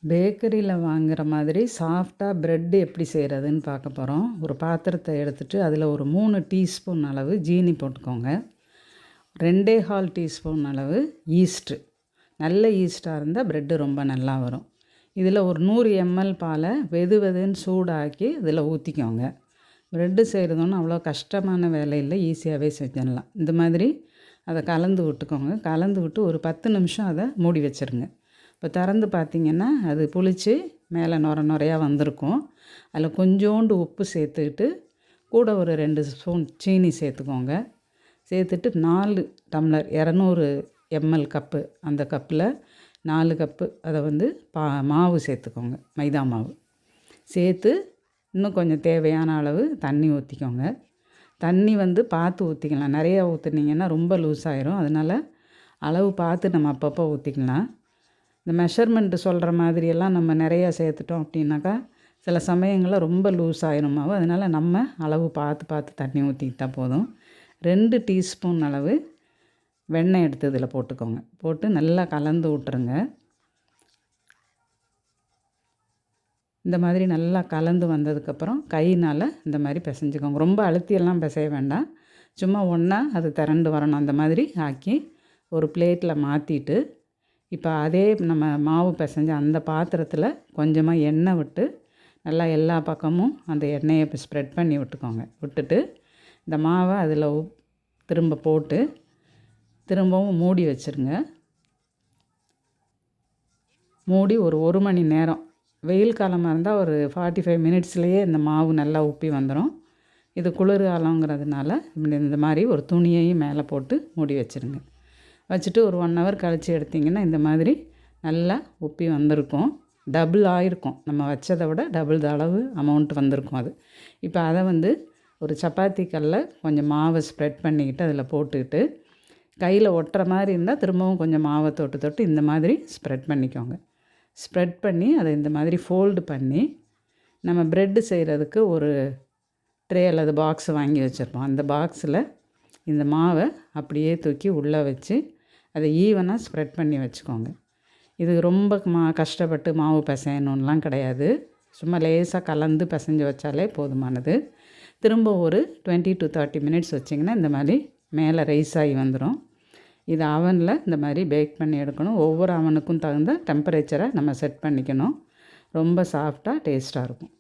பேக்கரியில் வாங்குற மாதிரி சாஃப்டாக ப்ரெட் எப்படி செய்கிறதுன்னு பார்க்க போகிறோம். ஒரு பாத்திரத்தை எடுத்துகிட்டு அதில் ஒரு 3 டீஸ்பூன் அளவு ஜீனி போட்டுக்கோங்க. 2.25 டீஸ்பூன் அளவு ஈஸ்ட்டு. நல்ல ஈஸ்ட்டாக இருந்தால் ப்ரெட்டு ரொம்ப நல்லா வரும். இதில் ஒரு 100 ml பாலை வெதுன்னு சூடாக்கி இதில் ஊற்றிக்கோங்க. ப்ரெட்டு செய்கிறதுன்னு அவ்வளோ கஷ்டமான வேலை இல்லை, ஈஸியாகவே செஞ்சிடலாம். இந்த மாதிரி அதை கலந்து விட்டுக்கோங்க. கலந்து விட்டு ஒரு 10 நிமிஷம் அதை மூடி வச்சுருங்க. இப்போ திறந்து பார்த்திங்கன்னா அது புளித்து மேலே நுரையா வந்திருக்கும். அதில் கொஞ்சோண்டு உப்பு சேர்த்துக்கிட்டு கூட ஒரு 2 ஸ்பூன் சீனி சேர்த்துக்கோங்க. சேர்த்துட்டு 4 டம்ளர் 200 ml கப்பு, அந்த கப்பில் 4 கப்பு அதை மாவு சேர்த்துக்கோங்க, மைதா மாவு சேர்த்து இன்னும் கொஞ்சம் தேவையான அளவு தண்ணி ஊற்றிக்கோங்க. தண்ணி பார்த்து ஊற்றிக்கலாம். நிறையா ஊற்றுனீங்கன்னா ரொம்ப லூஸ் ஆயிரும். அதனால் அளவு பார்த்து நம்ம அப்பப்போ ஊற்றிக்கலாம். இந்த மெஷர்மெண்ட்டு சொல்கிற மாதிரியெல்லாம் நம்ம நிறையா சேர்த்துட்டோம் அப்படின்னாக்கா சில சமயங்களில் ரொம்ப லூஸ் ஆயிரும் மாவு. அதனால் நம்ம அளவு பார்த்து தண்ணி ஊற்றிக்கிட்டால் போதும். 2 டீஸ்பூன் அளவு வெண்ணெய் எடுத்து இதில் போட்டுக்கோங்க. போட்டு நல்லா கலந்து விட்டுருங்க. இந்த மாதிரி நல்லா கலந்து வந்ததுக்கப்புறம் கையினால் இந்த மாதிரி பிசைஞ்சுக்கோங்க. ரொம்ப அழுத்தியெல்லாம் பிசைய வேண்டாம். சும்மா ஒன்றா அது திரண்டு வரணும். அந்த மாதிரி ஆக்கி ஒரு பிளேட்டில் மாற்றிட்டு இப்போ அதே நம்ம மாவு பிசைஞ்ச அந்த பாத்திரத்தில் கொஞ்சமாக எண்ணெய் விட்டு நல்லா எல்லா பக்கமும் அந்த எண்ணெயை இப்போ ஸ்ப்ரெட் பண்ணி விட்டுக்கோங்க. விட்டுட்டு இந்த மாவை அதில் திரும்ப போட்டு திரும்பவும் மூடி வச்சுருங்க. மூடி ஒரு மணி நேரம், வெயில் காலமாக இருந்தால் ஒரு 45 மினிட்ஸ்லேயே இந்த மாவு நல்லா உப்பி வந்துடும். இது குளிர் காலங்கிறதுனால இந்த மாதிரி ஒரு துணியையும் மேலே போட்டு மூடி வச்சுருங்க. வச்சுட்டு ஒரு 1 ஹவர் கழித்து எடுத்திங்கன்னா இந்த மாதிரி நல்லா உப்பி வந்திருக்கும். டபுள் ஆகிருக்கும், நம்ம வச்சதை விட டபுள் அளவு அமௌண்ட் வந்திருக்கும் அது. இப்போ அதை ஒரு சப்பாத்தி கல்லில் கொஞ்சம் மாவை ஸ்ப்ரெட் பண்ணிக்கிட்டு அதில் போட்டுக்கிட்டு கையில் ஒட்டுற மாதிரி இருந்தால் திரும்பவும் கொஞ்சம் மாவை தொட்டு இந்த மாதிரி ஸ்ப்ரெட் பண்ணிக்கோங்க. ஸ்ப்ரெட் பண்ணி அதை இந்த மாதிரி ஃபோல்டு பண்ணி நம்ம ப்ரெட்டு செய்கிறதுக்கு ஒரு ட்ரே அல்லது பாக்ஸ் வாங்கி வச்சுருப்போம். அந்த பாக்ஸில் இந்த மாவை அப்படியே தூக்கி உள்ளே வச்சு அதை ஈவனாக ஸ்ப்ரெட் பண்ணி வச்சுக்கோங்க. இது ரொம்ப கஷ்டப்பட்டு மாவு பிசையணுன்னெலாம் கிடையாது. சும்மா லேசாக கலந்து பிசைஞ்சு வச்சாலே போதுமானது. திரும்ப ஒரு 20 to 30 மினிட்ஸ் வச்சிங்கன்னா இந்த மாதிரி மேலே ரைஸ் ஆகி வந்துடும். இது அவனில் இந்த மாதிரி பேக் பண்ணி எடுக்கணும். ஒவ்வொரு அவனுக்கும் தகுந்த டெம்பரேச்சரை நம்ம செட் பண்ணிக்கணும். ரொம்ப சாஃப்டாக டேஸ்ட்டாக இருக்கும்.